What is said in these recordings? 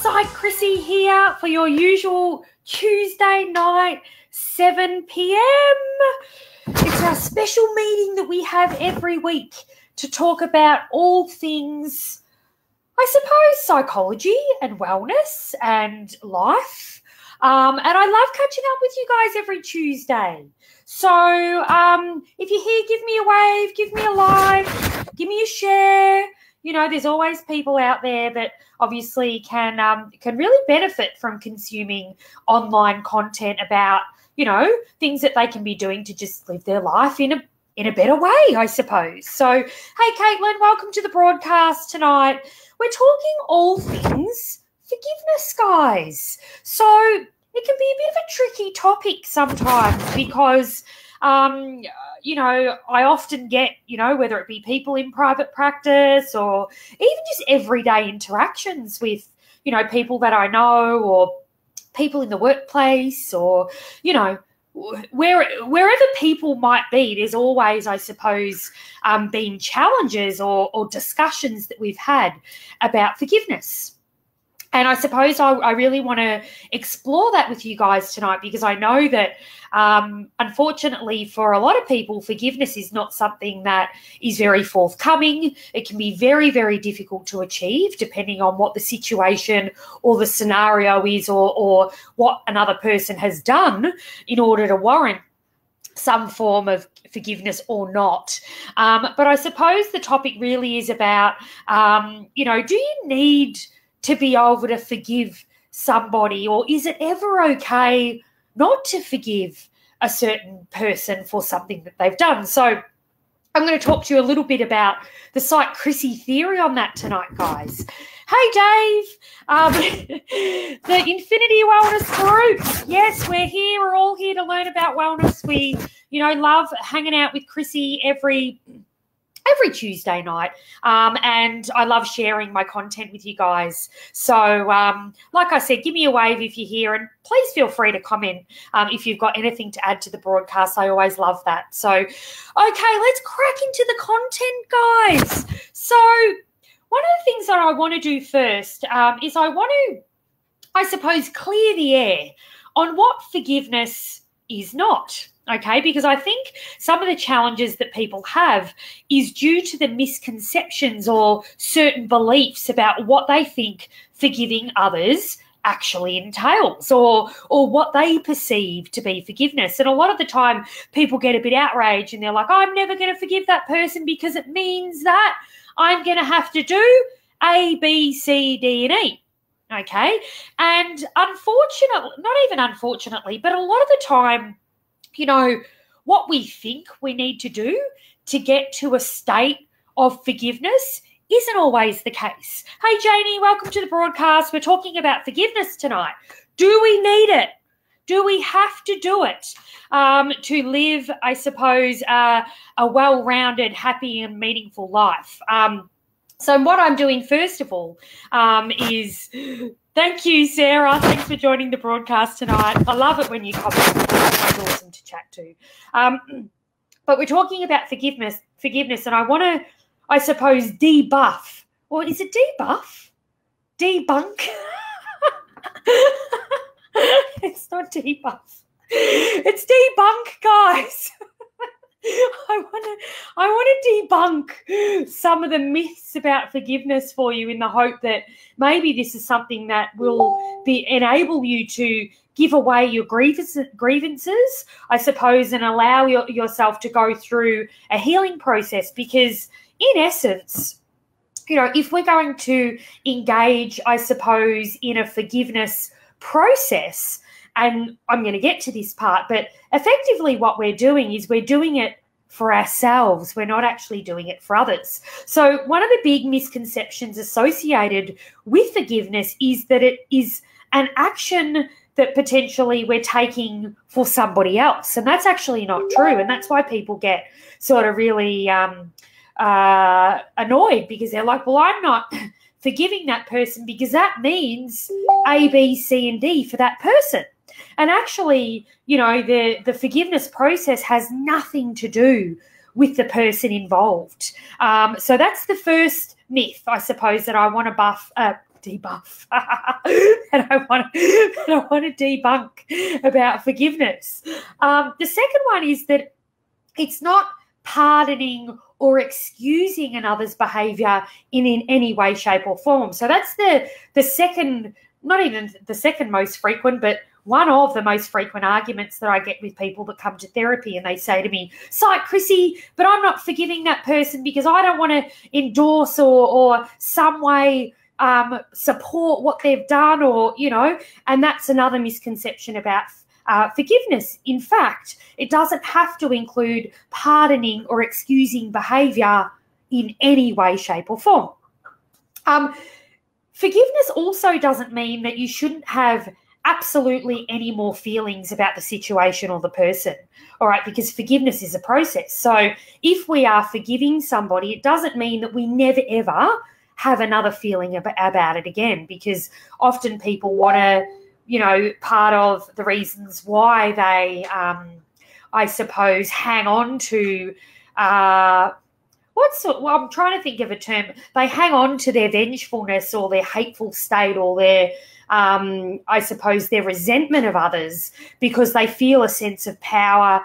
Psych Chrissy here for your usual Tuesday night 7 p.m. It's our special meeting that we have every week to talk about all things, I suppose, psychology and wellness and life. And I love catching up with you guys every Tuesday. So if you're here, give me a wave, give me a like, give me a share. You know, there's always people out there that obviously can really benefit from consuming online content about, you know, things that they can be doing to just live their life in a better way, I suppose. So, hey, Caitlin, welcome to the broadcast tonight. We're talking all things forgiveness, guys. So it can be a bit of a tricky topic sometimes because you know, I often get, you know, whether it be people in private practice or even just everyday interactions with, you know, people that I know or people in the workplace or, you know, wherever people might be, there's always, I suppose, been challenges or discussions that we've had about forgiveness. And I suppose I really want to explore that with you guys tonight because I know that, unfortunately, for a lot of people, forgiveness is not something that is very forthcoming. It can be very, very difficult to achieve depending on what the situation or the scenario is or what another person has done in order to warrant some form of forgiveness or not. But I suppose the topic really is about, you know, do you need to be able to forgive somebody, or is it ever okay not to forgive a certain person for something that they've done? So I'm going to talk to you a little bit about the Psych Chrissy theory on that tonight, guys. Hey, Dave, the Infinity Wellness Group. Yes, we're here. We're all here to learn about wellness. We, you know, love hanging out with Chrissy every Tuesday night, and I love sharing my content with you guys. So like I said, give me a wave if you're here, and please feel free to comment if you've got anything to add to the broadcast. I always love that. So, okay, let's crack into the content, guys. So one of the things that I want to do first is I want to, I suppose, clear the air on what forgiveness is not. Okay, because I think some of the challenges that people have is due to the misconceptions or certain beliefs about what they think forgiving others actually entails or what they perceive to be forgiveness. And a lot of the time people get a bit outraged and they're like, I'm never going to forgive that person because it means that I'm going to have to do A, B, C, D, and E. Okay, and unfortunately, not even unfortunately, but a lot of the time, you know, what we think we need to do to get to a state of forgiveness isn't always the case. Hey, Janie, welcome to the broadcast. We're talking about forgiveness tonight. Do we need it? Do we have to do it to live, I suppose, a well-rounded, happy and meaningful life? So what I'm doing first of all is... Thank you, Sarah. Thanks for joining the broadcast tonight. I love it when you comment. It's awesome to chat to. But we're talking about forgiveness, and I want to, I suppose, debuff. Or is it debuff? Debunk? It's not debuff. It's debunk, guys. I want to debunk some of the myths about forgiveness for you in the hope that maybe this is something that will enable you to give away your grievances, I suppose, and allow yourself to go through a healing process. Because in essence, you know, if we're going to engage, I suppose, in a forgiveness process, and I'm going to get to this part, but effectively what we're doing is we're doing it for ourselves. We're not actually doing it for others. So one of the big misconceptions associated with forgiveness is that it is an action that potentially we're taking for somebody else. And that's actually not true. And that's why people get sort of really annoyed, because they're like, well, I'm not forgiving that person because that means A, B, C, and D for that person. And actually, you know, the forgiveness process has nothing to do with the person involved. So that's the first myth, I suppose, that I want to debuff and I want to debunk about forgiveness. The second one is that it's not pardoning or excusing another's behaviour in any way, shape or form. So that's the second, not even the second most frequent, but one of the most frequent arguments that I get with people that come to therapy, and they say to me, Psych Chrissy, but I'm not forgiving that person because I don't want to endorse or some way support what they've done, or, you know, and that's another misconception about forgiveness. In fact, it doesn't have to include pardoning or excusing behaviour in any way, shape or form. Forgiveness also doesn't mean that you shouldn't have absolutely any more feelings about the situation or the person, all right, because forgiveness is a process. So if we are forgiving somebody, it doesn't mean that we never, ever have another feeling about it again, because often people want to, you know, part of the reasons why they, I suppose, hang on to, I'm trying to think of a term. They hang on to their vengefulness or their hateful state or their, I suppose, their resentment of others, because they feel a sense of power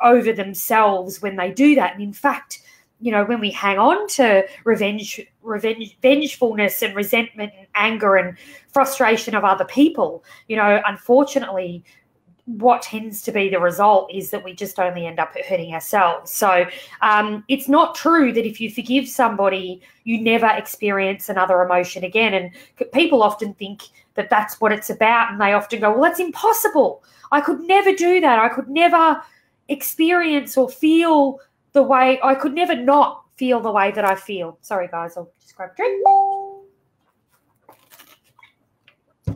over themselves when they do that. And in fact, you know, when we hang on to vengefulness and resentment and anger and frustration of other people, you know, unfortunately, what tends to be the result is that we just only end up hurting ourselves. So it's not true that if you forgive somebody, you never experience another emotion again. And people often think that that's what it's about, and they often go, well, that's impossible. I could never do that. I could never experience or feel the way, I could never not feel the way that I feel. Sorry, guys, I'll just grab a drink.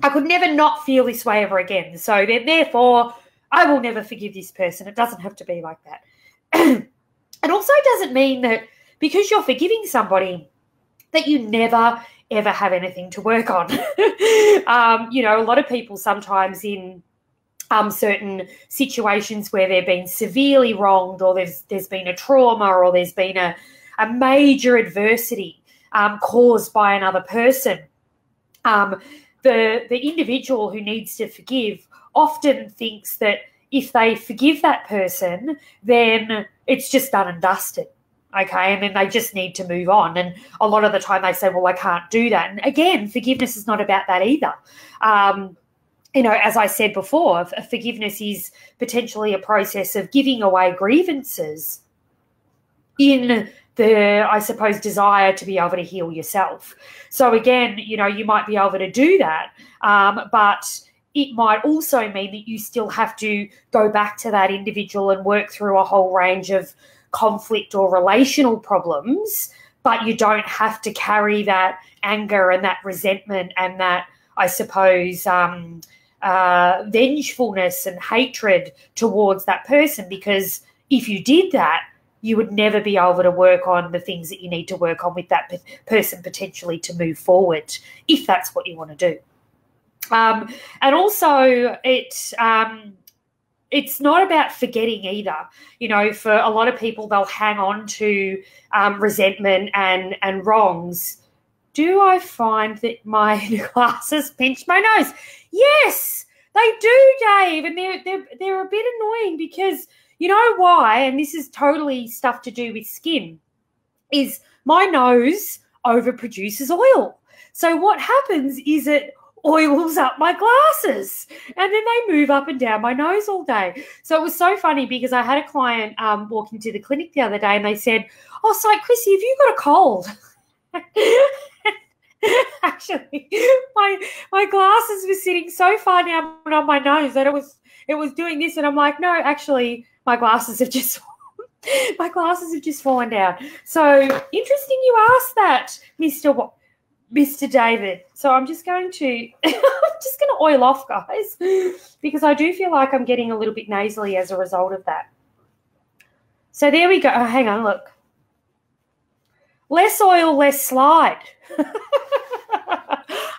I could never not feel this way ever again. So therefore, I will never forgive this person. It doesn't have to be like that. It also doesn't mean that because you're forgiving somebody that you never, ever have anything to work on. You know, a lot of people sometimes in certain situations where they've been severely wronged, or there's been a trauma, or there's been a major adversity caused by another person, the individual who needs to forgive often thinks that if they forgive that person, then it's just done and dusted, okay, and then they just need to move on. And a lot of the time they say, well, I can't do that. And again, forgiveness is not about that either. You know, as I said before, forgiveness is potentially a process of giving away grievances in the, I suppose, desire to be able to heal yourself. So again, you know, you might be able to do that, but it might also mean that you still have to go back to that individual and work through a whole range of conflict or relational problems, but you don't have to carry that anger and that resentment and that, I suppose, vengefulness and hatred towards that person, because if you did that, you would never be able to work on the things that you need to work on with that person potentially to move forward, if that's what you want to do. And also it's not about forgetting either. You know, for a lot of people, they'll hang on to resentment and wrongs. Do I find that my glasses pinch my nose? Yes, they do, Dave, and they're a bit annoying because you know why, and this is totally stuff to do with skin, is my nose overproduces oil. So what happens is it oils up my glasses and then they move up and down my nose all day. So it was so funny because I had a client walk into the clinic the other day and they said, oh, Psych Chrissy, have you got a cold? Actually, my glasses were sitting so far down on my nose that it was doing this, and I'm like, no, actually, my glasses have just fallen down. So interesting you asked that, Mr. David. So I'm just going to oil off, guys, because I do feel like I'm getting a little bit nasally as a result of that. So there we go. Oh, hang on, look. Less oil, less slide.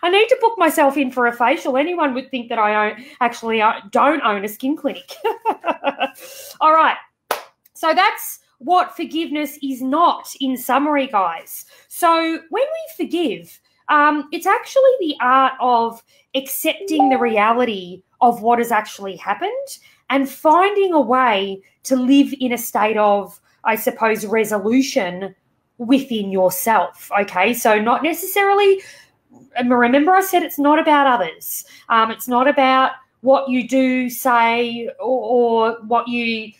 I need to book myself in for a facial. Anyone would think that I don't own a skin clinic. All right. So that's what forgiveness is not, in summary, guys. So when we forgive, It's actually the art of accepting the reality of what has actually happened and finding a way to live in a state of, I suppose, resolution within yourself. Okay, so not necessarily, remember I said it's not about others. It's not about what you do, say, or what you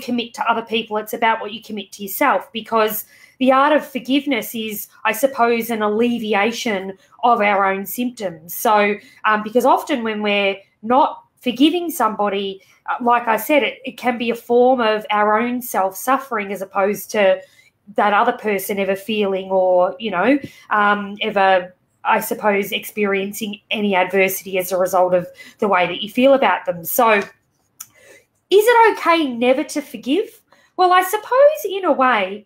commit to other people. It's about what you commit to yourself, because the art of forgiveness is, I suppose, an alleviation of our own symptoms. So because often when we're not forgiving somebody, like I said, it can be a form of our own self-suffering as opposed to that other person ever feeling or, ever, I suppose, experiencing any adversity as a result of the way that you feel about them. So is it okay never to forgive? Well, I suppose in a way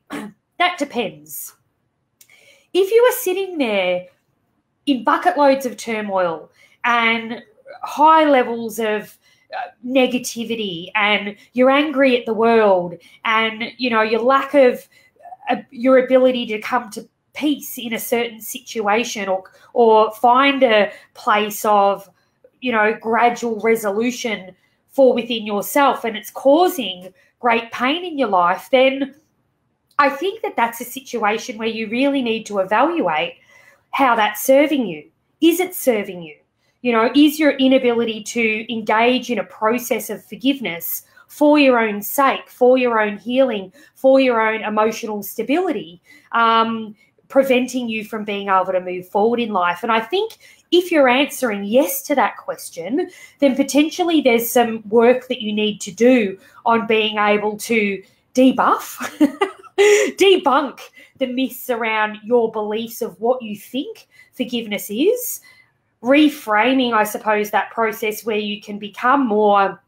that depends. If you are sitting there in bucket loads of turmoil and high levels of negativity, and you're angry at the world, and, your lack of your ability to come to peace in a certain situation or find a place of, gradual resolution for within yourself, and it's causing great pain in your life, then I think that that's a situation where you really need to evaluate how that's serving you. Is it serving you? Is your inability to engage in a process of forgiveness for your own sake, for your own healing, for your own emotional stability, preventing you from being able to move forward in life? And I think if you're answering yes to that question, then potentially there's some work that you need to do on being able to debunk the myths around your beliefs of what you think forgiveness is, reframing, I suppose, that process where you can become more,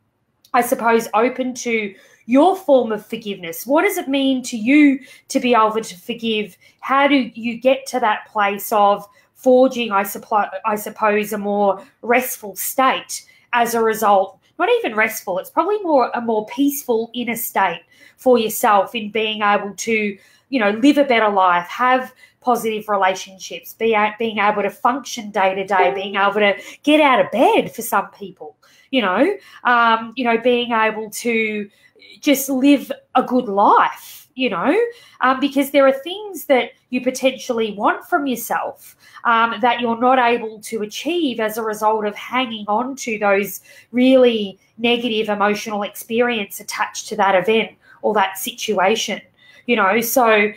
I suppose, open to your form of forgiveness. What does it mean to you to be able to forgive? How do you get to that place of forging, I suppose, a more restful state as a result? Not even restful, it's probably a more peaceful inner state for yourself in being able to, live a better life, have positive relationships, being able to function day to day, being able to get out of bed for some people, being able to just live a good life, because there are things that you potentially want from yourself that you're not able to achieve as a result of hanging on to those really negative emotional experience attached to that event or that situation. So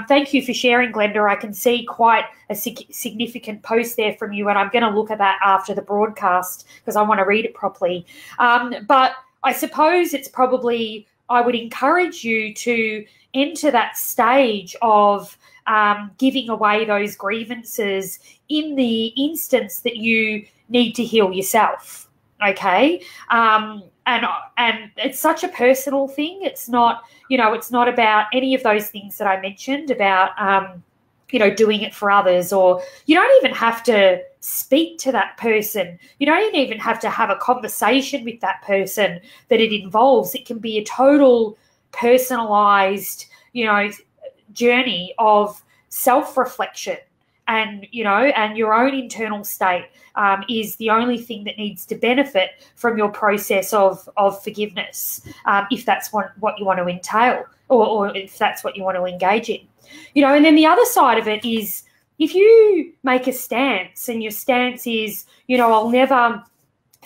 thank you for sharing, Glenda. I can see quite a significant post there from you, and I'm going to look at that after the broadcast because I want to read it properly. But I suppose it's probably, I would encourage you to enter that stage of giving away those grievances in the instance that you need to heal yourself, okay? And it's such a personal thing. It's not, it's not about any of those things that I mentioned about, doing it for others, or you don't even have to speak to that person. You don't even have to have a conversation with that person that it involves. It can be a total personalized, journey of self-reflection, and, and your own internal state is the only thing that needs to benefit from your process of forgiveness, if that's what you want to entail, or if that's what you want to engage in. And then the other side of it is, if you make a stance and your stance is, I'll never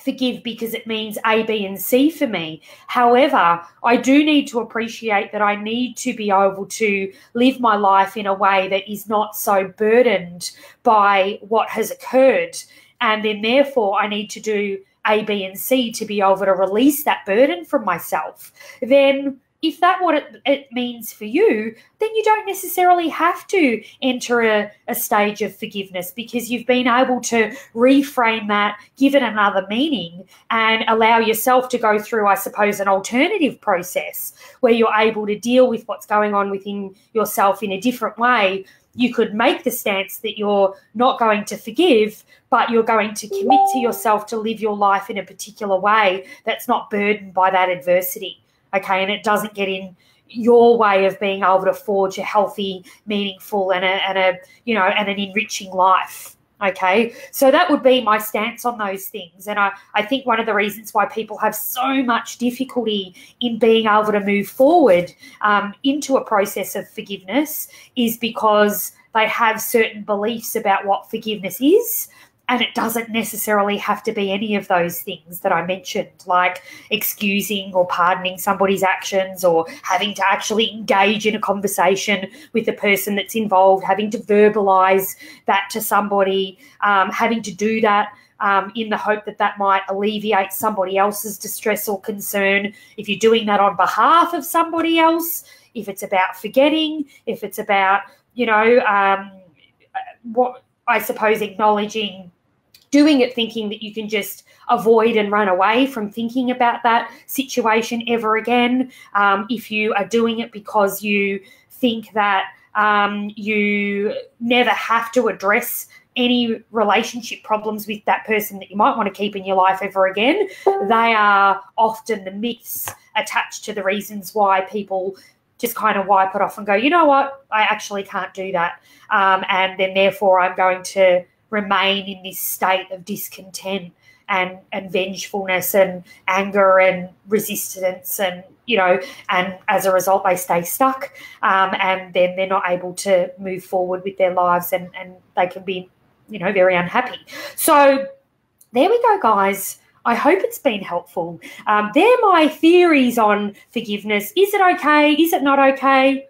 forgive because it means A, B, and C for me. However, I do need to appreciate that I need to be able to live my life in a way that is not so burdened by what has occurred. And then therefore I need to do A, B, and C to be able to release that burden from myself. Then if that's what it means for you, then you don't necessarily have to enter a stage of forgiveness, because you've been able to reframe that, give it another meaning, and allow yourself to go through, I suppose, an alternative process where you're able to deal with what's going on within yourself in a different way. You could make the stance that you're not going to forgive, but you're going to commit to yourself to live your life in a particular way that's not burdened by that adversity. Okay, and it doesn't get in your way of being able to forge a healthy, meaningful, and an enriching life. Okay, so that would be my stance on those things. And I think one of the reasons why people have so much difficulty in being able to move forward into a process of forgiveness is because they have certain beliefs about what forgiveness is. And it doesn't necessarily have to be any of those things that I mentioned, like excusing or pardoning somebody's actions, or having to actually engage in a conversation with the person that's involved, having to verbalize that to somebody, having to do that in the hope that that might alleviate somebody else's distress or concern. If you're doing that on behalf of somebody else, if it's about forgetting, if it's about, what I suppose acknowledging, doing it thinking that you can just avoid and run away from thinking about that situation ever again. If you are doing it because you think that you never have to address any relationship problems with that person that you might want to keep in your life ever again, they are often the myths attached to the reasons why people just kind of wipe it off and go, you know what, I actually can't do that. And then therefore I'm going to remain in this state of discontent and vengefulness and anger and resistance, and and as a result they stay stuck, and then they're not able to move forward with their lives, and they can be very unhappy. So there we go, guys. I hope it's been helpful. They're my theories on forgiveness. Is it okay? Is it not okay?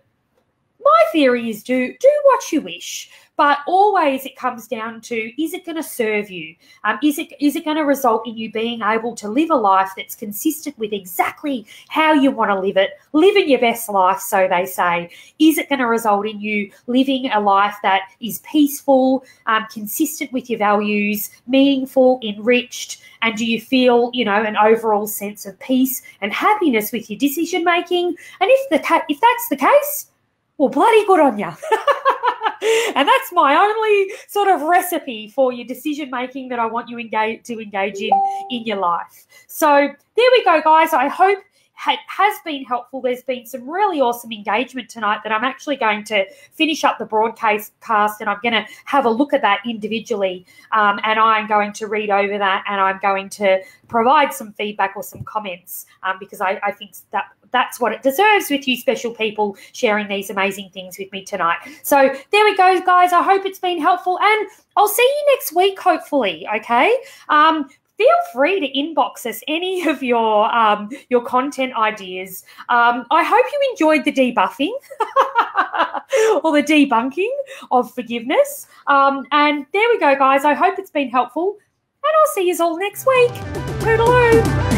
My theory is do what you wish. But always it comes down to, is it going to serve you? Is it going to result in you being able to live a life that's consistent with exactly how you want to live it? Living your best life, so they say. Is it going to result in you living a life that is peaceful, consistent with your values, meaningful, enriched? And do you feel, an overall sense of peace and happiness with your decision making? And if that's the case, well, bloody good on you. And that's my only sort of recipe for your decision making that I want you to engage in your life. So there we go, guys. I hope it has been helpful. There's been some really awesome engagement tonight that I'm actually going to finish up the broadcast, and I'm going to have a look at that individually, and I'm going to read over that, and I'm going to provide some feedback or some comments, because I think that's what it deserves with you special people sharing these amazing things with me tonight. So there we go, guys. I hope it's been helpful, and I'll see you next week, hopefully, okay? Feel free to inbox us any of your content ideas. I hope you enjoyed the debuffing or the debunking of forgiveness. And there we go, guys. I hope it's been helpful, and I'll see you all next week. Toodaloo.